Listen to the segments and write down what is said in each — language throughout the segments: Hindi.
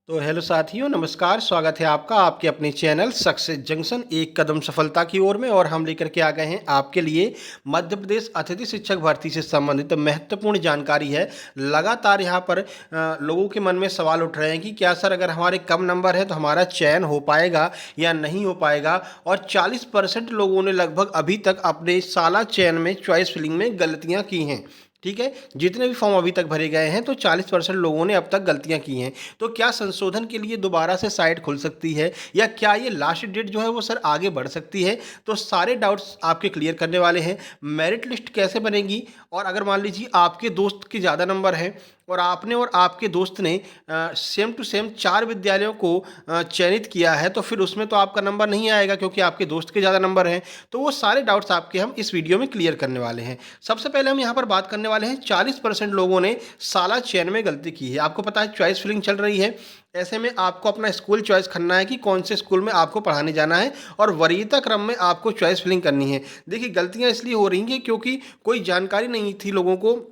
तो हेलो साथियों, नमस्कार। स्वागत है आपका आपके अपने चैनल सक्सेस जंक्शन एक कदम सफलता की ओर में। और हम लेकर के आ गए हैं आपके लिए मध्य प्रदेश अतिथि शिक्षक भर्ती से संबंधित महत्वपूर्ण जानकारी है। लगातार यहाँ पर लोगों के मन में सवाल उठ रहे हैं कि क्या सर, अगर हमारे कम नंबर है तो हमारा चयन हो पाएगा या नहीं हो पाएगा। और 40% लोगों ने लगभग अभी तक अपने साला चयन में चॉइस फिलिंग में गलतियाँ की हैं। ठीक है, जितने भी फॉर्म अभी तक भरे गए हैं तो 40% लोगों ने अब तक गलतियां की हैं। तो क्या संशोधन के लिए दोबारा से साइट खुल सकती है, या क्या ये लास्ट डेट जो है वो सर आगे बढ़ सकती है? तो सारे डाउट्स आपके क्लियर करने वाले हैं। मेरिट लिस्ट कैसे बनेगी, और अगर मान लीजिए आपके दोस्त के ज़्यादा नंबर हैं और आपने और आपके दोस्त ने सेम टू सेम 4 विद्यालयों को चयनित किया है, तो फिर उसमें तो आपका नंबर नहीं आएगा क्योंकि आपके दोस्त के ज़्यादा नंबर हैं। तो वो सारे डाउट्स आपके हम इस वीडियो में क्लियर करने वाले हैं। सबसे पहले हम यहाँ पर बात करने वाले हैं, 40% लोगों ने साला चयन में गलती की है। आपको पता है चॉइस फिलिंग चल रही है। ऐसे में आपको अपना स्कूल चॉइस करना है कि कौन से स्कूल में आपको पढ़ाने जाना है, और वरीयता क्रम में आपको चॉइस फिलिंग करनी है। देखिए, गलतियां इसलिए हो रही हैं क्योंकि कोई जानकारी नहीं थी लोगों को।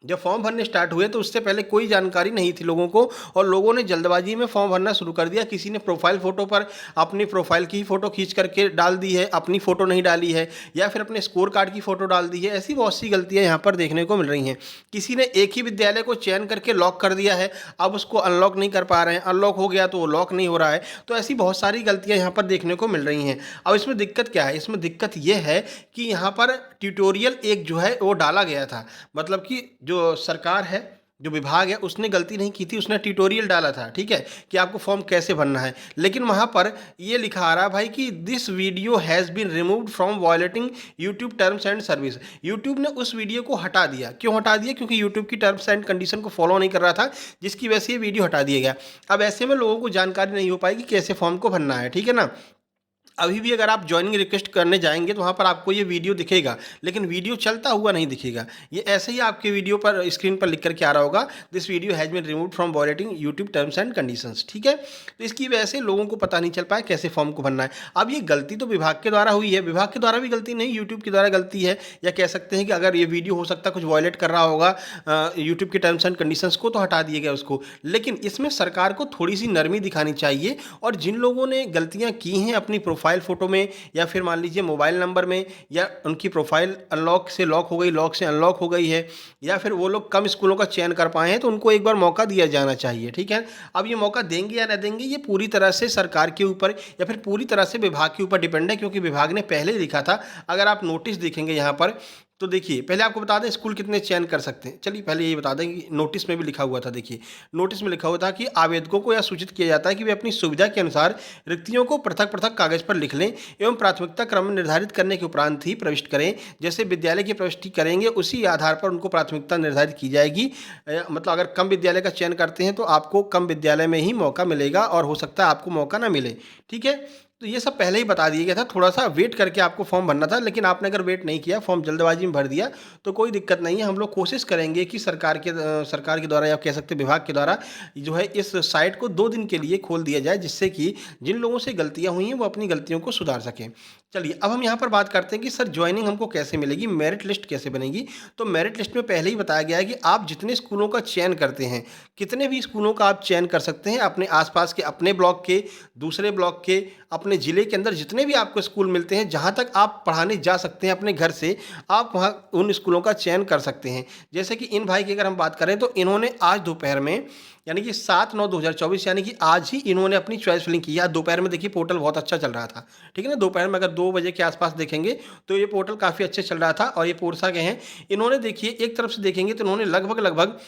जब फॉर्म भरने स्टार्ट हुए तो उससे पहले कोई जानकारी नहीं थी लोगों को, और लोगों ने जल्दबाजी में फॉर्म भरना शुरू कर दिया। किसी ने प्रोफाइल फ़ोटो पर अपनी प्रोफाइल की फ़ोटो खींच करके डाल दी है, अपनी फ़ोटो नहीं डाली है, या फिर अपने स्कोर कार्ड की फ़ोटो डाल दी है। ऐसी बहुत सी गलतियां यहाँ पर देखने को मिल रही हैं। किसी ने एक ही विद्यालय को चयन करके लॉक कर दिया है, अब उसको अनलॉक नहीं कर पा रहे हैं। अनलॉक हो गया तो वो लॉक नहीं हो रहा है। तो ऐसी बहुत सारी गलतियाँ यहाँ पर देखने को मिल रही हैं। अब इसमें दिक्कत क्या है? इसमें दिक्कत ये है कि यहाँ पर ट्यूटोरियल एक जो है वो डाला गया था। मतलब कि जो सरकार है, जो विभाग है, उसने गलती नहीं की थी, उसने ट्यूटोरियल डाला था। ठीक है, कि आपको फॉर्म कैसे भरना है। लेकिन वहाँ पर ये लिखा आ रहा भाई कि this video has been removed from violating YouTube terms and service. YouTube ने उस वीडियो को हटा दिया। क्यों हटा दिया? क्योंकि यूट्यूब की टर्म्स एंड कंडीशन को फॉलो नहीं कर रहा था, जिसकी वजह से ये वीडियो हटा दिया गया। अब ऐसे में लोगों को जानकारी नहीं हो पाएगी कैसे फॉर्म को भरना है। ठीक है ना। अभी भी अगर आप ज्वाइनिंग रिक्वेस्ट करने जाएंगे तो वहाँ पर आपको ये वीडियो दिखेगा, लेकिन वीडियो चलता हुआ नहीं दिखेगा। ये ऐसे ही आपके वीडियो पर स्क्रीन पर लिख करके आ रहा होगा, this video has been removed from violating YouTube terms and conditions. ठीक है, तो इसकी वजह से लोगों को पता नहीं चल पाया कैसे फॉर्म को भरना है। अब ये गलती तो विभाग के द्वारा हुई है, विभाग के द्वारा भी गलती नहीं, यूट्यूब के द्वारा गलती है। या कह सकते हैं कि अगर ये वीडियो हो सकता है कुछ वायलेट कर रहा होगा यूट्यूब के टर्म्स एंड कंडीशंस को, तो हटा दिया गया उसको। लेकिन इसमें सरकार को थोड़ी सी नरमी दिखानी चाहिए, और जिन लोगों ने गलतियाँ की हैं अपनी प्रोफाइल फ़ोटो में, या फिर मान लीजिए मोबाइल नंबर में, या उनकी प्रोफाइल अनलॉक से लॉक हो गई, लॉक से अनलॉक हो गई है, या फिर वो लोग कम स्कूलों का चयन कर पाए हैं, तो उनको एक बार मौका दिया जाना चाहिए। ठीक है, अब ये मौका देंगे या ना देंगे, ये पूरी तरह से सरकार के ऊपर या फिर पूरी तरह से विभाग के ऊपर डिपेंड है, क्योंकि विभाग ने पहले ही लिखा था। अगर आप नोटिस देखेंगे यहाँ पर, तो देखिए, पहले आपको बता दें स्कूल कितने चयन कर सकते हैं। चलिए पहले ये बता दें कि नोटिस में भी लिखा हुआ था। देखिए, नोटिस में लिखा हुआ था कि आवेदकों को यह सूचित किया जाता है कि वे अपनी सुविधा के अनुसार रिक्तियों को पृथक पृथक कागज पर लिख लें एवं प्राथमिकता क्रम निर्धारित करने के उपरांत ही प्रविष्ट करें। जैसे विद्यालय की प्रविष्टि करेंगे उसी आधार पर उनको प्राथमिकता निर्धारित की जाएगी। मतलब अगर कम विद्यालय का चयन करते हैं तो आपको कम विद्यालय में ही मौका मिलेगा, और हो सकता है आपको मौका ना मिले। ठीक है, तो ये सब पहले ही बता दिया गया था। थोड़ा सा वेट करके आपको फॉर्म भरना था, लेकिन आपने अगर वेट नहीं किया, फॉर्म जल्दबाजी में भर दिया, तो कोई दिक्कत नहीं है। हम लोग कोशिश करेंगे कि सरकार के द्वारा, या कह सकते हैं विभाग के द्वारा, जो है इस साइट को 2 दिन के लिए खोल दिया जाए, जिससे कि जिन लोगों से गलतियां हुई हैं वो अपनी गलतियों को सुधार सकें। चलिए, अब हम यहाँ पर बात करते हैं कि सर ज्वाइनिंग हमको कैसे मिलेगी, मेरिट लिस्ट कैसे बनेगी। तो मेरिट लिस्ट में पहले ही बताया गया है कि आप जितने स्कूलों का चयन करते हैं, कितने भी स्कूलों का आप चयन कर सकते हैं अपने आसपास के, अपने ब्लॉक के, दूसरे ब्लॉक के, अपने ज़िले के अंदर जितने भी आपको स्कूल मिलते हैं, जहाँ तक आप पढ़ाने जा सकते हैं अपने घर से, आप वहाँ उन स्कूलों का चयन कर सकते हैं। जैसे कि इन भाई की अगर हम बात करें तो इन्होंने आज दोपहर में, यानी कि 7/9/2024, यानी कि आज ही इन्होंने अपनी चॉइस फिलिंग की है। आज दोपहर में देखिए पोर्टल बहुत अच्छा चल रहा था। ठीक है ना, दोपहर में अगर 2 बजे के आसपास देखेंगे तो ये पोर्टल काफ़ी अच्छे चल रहा था। और ये पोरसा के हैं, इन्होंने देखिए एक तरफ से देखेंगे तो इन्होंने लगभग लगभग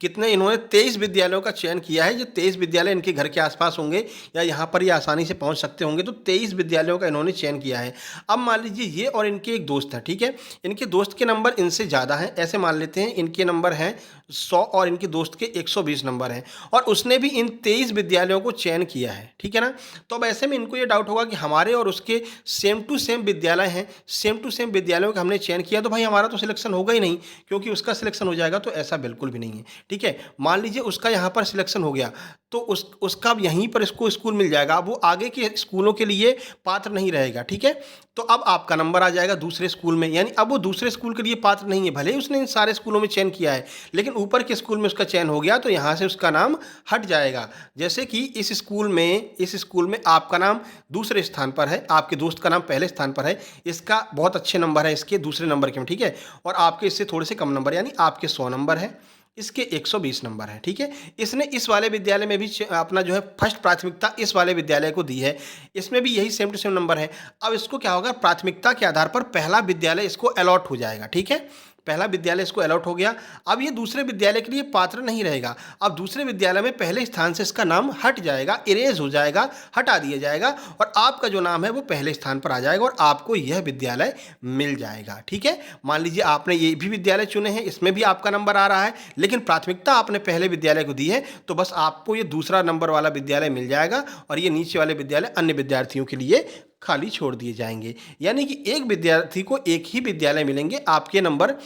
कितने, इन्होंने 23 विद्यालयों का चयन किया है। जो 23 विद्यालय इनके घर के आसपास होंगे या यहाँ पर ये आसानी से पहुँच सकते होंगे, तो 23 विद्यालयों का इन्होंने चयन किया है। अब मान लीजिए ये और इनके एक दोस्त हैं। ठीक है, इनके दोस्त के नंबर इनसे ज़्यादा हैं, ऐसे मान लेते हैं इनके नंबर हैं 100 और इनके दोस्त के 120 नंबर हैं, और उसने भी इन 23 विद्यालयों को चयन किया है। ठीक है ना। तो अब ऐसे में इनको ये डाउट होगा कि हमारे और उसके सेम टू सेम विद्यालय हैं, सेम टू सेम विद्यालयों का हमने चयन किया, तो भाई हमारा तो सिलेक्शन होगा ही नहीं, क्योंकि उसका सिलेक्शन हो जाएगा। तो ऐसा बिल्कुल भी नहीं है। ठीक है। मान लीजिए उसका यहाँ पर सिलेक्शन हो गया, तो उसका अब यहीं पर इसको स्कूल मिल जाएगा, अब वो आगे के स्कूलों के लिए पात्र नहीं रहेगा, ठीक है। तो अब आपका नंबर आ जाएगा दूसरे स्कूल में, यानी अब वो दूसरे स्कूल के लिए पात्र नहीं है, भले ही उसने इन सारे स्कूलों में चयन किया है, लेकिन ऊपर के स्कूल में उसका चयन हो गया तो यहाँ से उसका नाम हट जाएगा। जैसे कि इस स्कूल में आपका नाम दूसरे स्थान पर है, आपके दोस्त का नाम पहले स्थान पर है, इसका बहुत अच्छे नंबर है इसके दूसरे नंबर के में, ठीक है, और आपके इससे थोड़े से कम नंबर, यानी आपके 100 नंबर है, इसके 120 नंबर है, ठीक है। इसने इस वाले विद्यालय में भी अपना जो है फर्स्ट प्राथमिकता इस वाले विद्यालय को दी है, इसमें भी यही सेम टू सेम नंबर है। अब इसको क्या होगा, प्राथमिकता के आधार पर पहला विद्यालय इसको अलॉट हो जाएगा, ठीक है। पहला विद्यालय इसको अलॉट हो गया, अब ये दूसरे विद्यालय के लिए पात्र नहीं रहेगा, अब दूसरे विद्यालय में पहले स्थान से इसका नाम हट जाएगा, इरेज हो जाएगा, हटा दिया जाएगा, और आपका जो नाम है वो पहले स्थान पर आ जाएगा और आपको यह विद्यालय मिल जाएगा, ठीक है। मान लीजिए आपने ये भी विद्यालय चुने हैं, इसमें भी आपका नंबर आ रहा है, लेकिन प्राथमिकता आपने पहले विद्यालय को दी है, तो बस आपको ये दूसरा नंबर वाला विद्यालय मिल जाएगा और ये नीचे वाले विद्यालय अन्य विद्यार्थियों के लिए खाली छोड़ दिए जाएंगे। यानी कि एक विद्यार्थी को एक ही विद्यालय मिलेंगे, आपके नंबर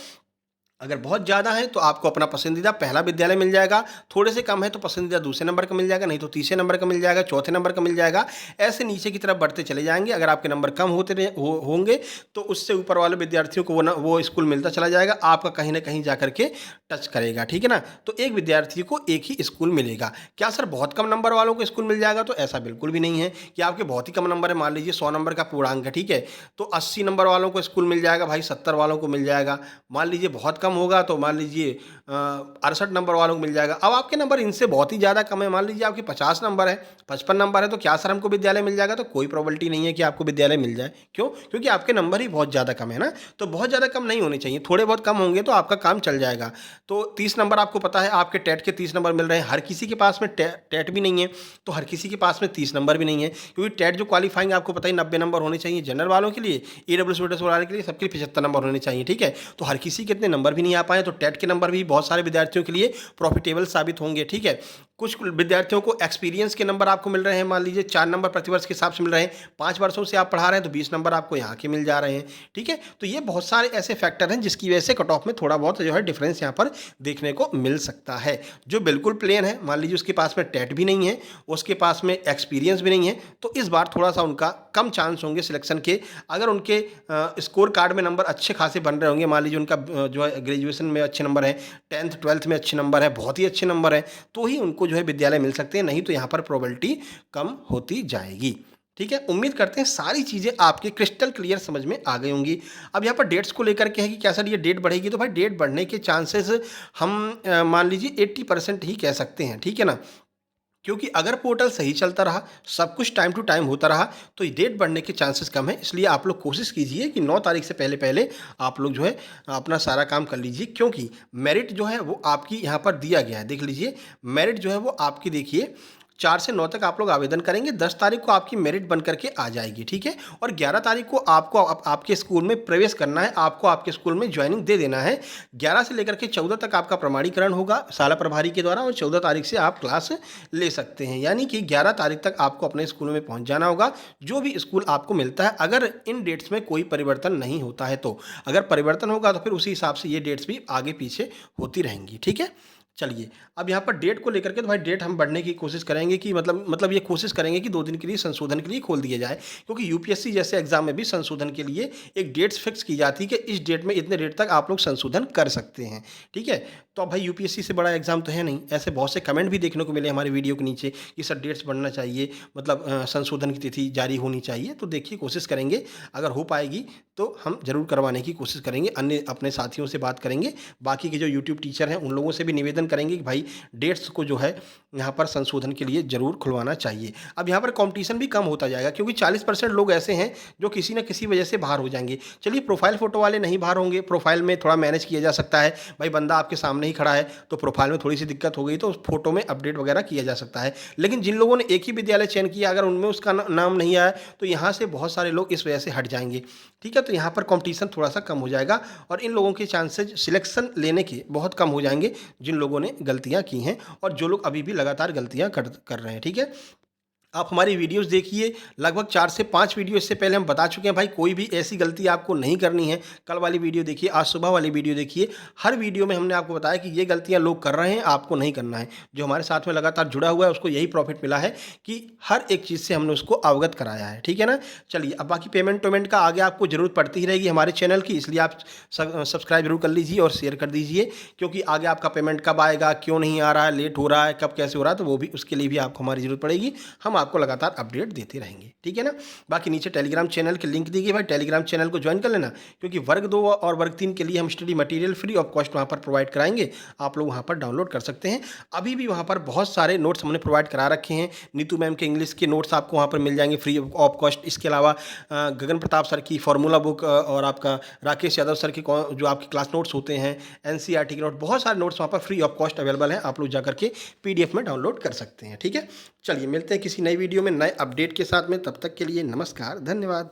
अगर बहुत ज़्यादा है तो आपको अपना पसंदीदा पहला विद्यालय मिल जाएगा, थोड़े से कम है तो पसंदीदा दूसरे नंबर का मिल जाएगा, नहीं तो तीसरे नंबर का मिल जाएगा, चौथे नंबर का मिल जाएगा, ऐसे नीचे की तरफ बढ़ते चले जाएंगे। अगर आपके नंबर कम होंगे तो उससे ऊपर वाले विद्यार्थियों को वो स्कूल मिलता चला जाएगा, आपका कहीं ना कहीं जा करके टच करेगा, ठीक है ना। तो एक विद्यार्थी को एक ही स्कूल मिलेगा। क्या सर बहुत कम नंबर वालों को स्कूल मिल जाएगा? तो ऐसा बिल्कुल भी नहीं है कि आपके बहुत ही कम नंबर है, मान लीजिए 100 नंबर का पूर्णांक है, ठीक है, तो 80 नंबर वालों को स्कूल मिल जाएगा भाई, 70 वालों को मिल जाएगा। मान लीजिए बहुत कम होगा तो मान लीजिए 68 नंबर वालों को मिल जाएगा। अब आपके नंबर इनसे बहुत ही ज़्यादा कम है, मान लीजिए आपके 50 नंबर है, 55 नंबर है, तो क्या सर हमको विद्यालय मिल जाएगा? तो कोई प्रोबेबिलिटी नहीं है कि आपको विद्यालय मिल जाए। क्यों? क्योंकि आपके नंबर ही बहुत ज़्यादा कम है ना, तो बहुत ज़्यादा कम नहीं होने चाहिए, थोड़े बहुत कम होंगे तो आपका काम चल जाएगा। तो 30 नंबर आपको पता है, आपके टेट के 30 नंबर मिल रहे हैं, हर किसी के पास में टेट भी नहीं है, तो हर किसी के पास में 30 नंबर भी नहीं है, क्योंकि टेट जो क्वालिफाइंग आपको पता ही 90 नंबर होने चाहिए जनरल वालों के लिए, ईडब्ल्यूएस वालों के लिए सबके लिए 75 नंबर होने चाहिए, ठीक है। तो हर किसी के इतने नंबर भी नहीं आ पाए, तो टेट के नंबर भी बहुत सारे विद्यार्थियों के लिए प्रॉफिटेबल साबित होंगे, ठीक है। कुछ विद्यार्थियों को एक्सपीरियंस के नंबर आपको मिल रहे हैं, मान लीजिए 4 नंबर प्रतिवर्ष के हिसाब से मिल रहे हैं, 5 वर्षों से आप पढ़ा रहे हैं तो 20 नंबर आपको यहाँ के मिल जा रहे हैं, ठीक है। तो ये बहुत सारे ऐसे फैक्टर हैं जिसकी वजह से कट ऑफ में थोड़ा बहुत जो है डिफरेंस यहाँ पर देखने को मिल सकता है। जो बिल्कुल प्लेन है, मान लीजिए उसके पास में टेट भी नहीं है, उसके पास में एक्सपीरियंस भी नहीं है, तो इस बार थोड़ा सा उनका कम चांस होंगे सिलेक्शन के। अगर उनके स्कोर कार्ड में नंबर अच्छे खासे बन रहे होंगे, मान लीजिए उनका जो है ग्रेजुएशन में अच्छे नंबर है, 10th 12th में अच्छे नंबर है, बहुत ही अच्छे नंबर है, तो ही उनको जो है विद्यालय मिल सकते हैं, नहीं तो यहाँ पर प्रोबेबिलिटी कम होती जाएगी, ठीक है। उम्मीद करते हैं सारी चीज़ें आपके क्रिस्टल क्लियर समझ में आ गई होंगी। अब यहाँ पर डेट्स को लेकर के है कि क्या सर ये डेट बढ़ेगी, तो भाई डेट बढ़ने के चांसेस हम मान लीजिए 80% ही कह सकते हैं, ठीक है ना, क्योंकि अगर पोर्टल सही चलता रहा, सब कुछ टाइम टू टाइम होता रहा, तो डेट बढ़ने के चांसेस कम है। इसलिए आप लोग कोशिश कीजिए कि 9 तारीख से पहले पहले आप लोग जो है अपना सारा काम कर लीजिए, क्योंकि मेरिट जो है वो आपकी यहाँ पर दिया गया है, देख लीजिए मेरिट जो है वो आपकी, देखिए 4 से 9 तक आप लोग आवेदन करेंगे, 10 तारीख को आपकी मेरिट बन करके आ जाएगी, ठीक है। और 11 तारीख को आपको आपके स्कूल में प्रवेश करना है, आपको आपके स्कूल में ज्वाइनिंग दे देना है। 11 से लेकर के 14 तक आपका प्रमाणीकरण होगा शाला प्रभारी के द्वारा, और 14 तारीख से आप क्लास ले सकते हैं, यानी कि 11 तारीख तक आपको अपने स्कूल में पहुंच जाना होगा, जो भी स्कूल आपको मिलता है। अगर इन डेट्स में कोई परिवर्तन नहीं होता है, तो अगर परिवर्तन होगा तो फिर उसी हिसाब से ये डेट्स भी आगे पीछे होती रहेंगी, ठीक है। चलिए, अब यहाँ पर डेट को लेकर के तो भाई डेट हम बढ़ने की कोशिश करेंगे कि मतलब ये कोशिश करेंगे कि 2 दिन के लिए संशोधन के लिए खोल दिया जाए, क्योंकि यूपीएससी जैसे एग्जाम में भी संशोधन के लिए एक डेट्स फिक्स की जाती है कि इस डेट में इतने डेट तक आप लोग संशोधन कर सकते हैं, ठीक है। तो अब भाई यूपीएससी से बड़ा एग्जाम तो है नहीं, ऐसे बहुत से कमेंट भी देखने को मिले हमारे वीडियो के नीचे कि सर डेट्स बढ़ना चाहिए, मतलब संशोधन की तिथि जारी होनी चाहिए। तो देखिए कोशिश करेंगे, अगर हो पाएगी तो हम जरूर करवाने की कोशिश करेंगे, अन्य अपने साथियों से बात करेंगे, बाकी के जो यूट्यूब टीचर हैं उन लोगों से भी निवेदन करेंगे कि भाई डेट्स को जो है यहाँ पर संशोधन के लिए जरूर खुलवाना चाहिए। अब यहाँ पर कंपटीशन भी कम होता जाएगा, क्योंकि 40% लोग ऐसे हैं जो किसी न किसी वजह से बाहर हो जाएंगे। चलिए प्रोफाइल फ़ोटो वाले नहीं बाहर होंगे, प्रोफाइल में थोड़ा मैनेज किया जा सकता है, भाई बंदा आपके सामने ही खड़ा है तो प्रोफाइल में थोड़ी सी दिक्कत हो गई तो उस फोटो में अपडेट वगैरह किया जा सकता है। लेकिन जिन लोगों ने एक ही विद्यालय चयन किया, अगर उनमें उसका नाम नहीं आया तो यहाँ से बहुत सारे लोग इस वजह से हट जाएंगे, ठीक है। तो यहाँ पर कंपटीशन थोड़ा सा कम हो जाएगा और इन लोगों के चांसेज सिलेक्शन लेने के बहुत कम हो जाएंगे, जिन लोगों ने गलतियाँ की हैं और जो लोग अभी भी लगातार गलतियाँ कर रहे हैं, ठीक है। आप हमारी वीडियोस देखिए, लगभग 4 से 5 वीडियो इससे पहले हम बता चुके हैं भाई, कोई भी ऐसी गलती आपको नहीं करनी है। कल वाली वीडियो देखिए, आज सुबह वाली वीडियो देखिए, हर वीडियो में हमने आपको बताया कि ये गलतियाँ लोग कर रहे हैं, आपको नहीं करना है। जो हमारे साथ में लगातार जुड़ा हुआ है उसको यही प्रॉफिट मिला है कि हर एक चीज़ से हमने उसको अवगत कराया है, ठीक है ना? चलिए, अब बाकी पेमेंट का आगे आपको ज़रूरत पड़ती ही रहेगी हमारे चैनल की, इसलिए आप सब्सक्राइब जरूर कर लीजिए और शेयर कर दीजिए, क्योंकि आगे आपका पेमेंट कब आएगा, क्यों नहीं आ रहा है, लेट हो रहा है, कब कैसे हो रहा है, तो वो भी उसके लिए भी आपको हमारी ज़रूरत पड़ेगी। हम आपको लगातार अपडेट देते रहेंगे, ठीक है ना? बाकी नीचे टेलीग्राम चैनल की लिंक दी गई, भाई टेलीग्राम चैनल को ज्वाइन कर लेना, क्योंकि वर्ग 2 और वर्ग 3 के लिए हम study material free of cost वहाँ पर प्रोवाइड कराएंगे। आप लोग वहाँ पर डाउनलोड कर सकते हैं। अभी भी वहाँ पर बहुत सारे नोट्स हमने प्रोवाइड करा रखे हैं। नीतू मैम के इंग्लिश के नोट्स आपको वहाँ पर मिल जाएंगे फ्री ऑफ कॉस्ट। इसके अलावा गगन प्रताप सर की फार्मूला बुक और आपका राकेश यादव सर की जो आपके क्लास नोट्स होते हैं, एनसीईआरटी के नोट, बहुत सारे नोट्स वहाँ पर फ्री ऑफ कॉस्ट अवेलेबल हैं। आप लोग जाकर के पीडीएफ में डाउनलोड कर सकते हैं, ठीक है? चलिए, मिलते हैं किसी नई वीडियो में नए अपडेट के साथ में। तब तक के लिए नमस्कार, धन्यवाद।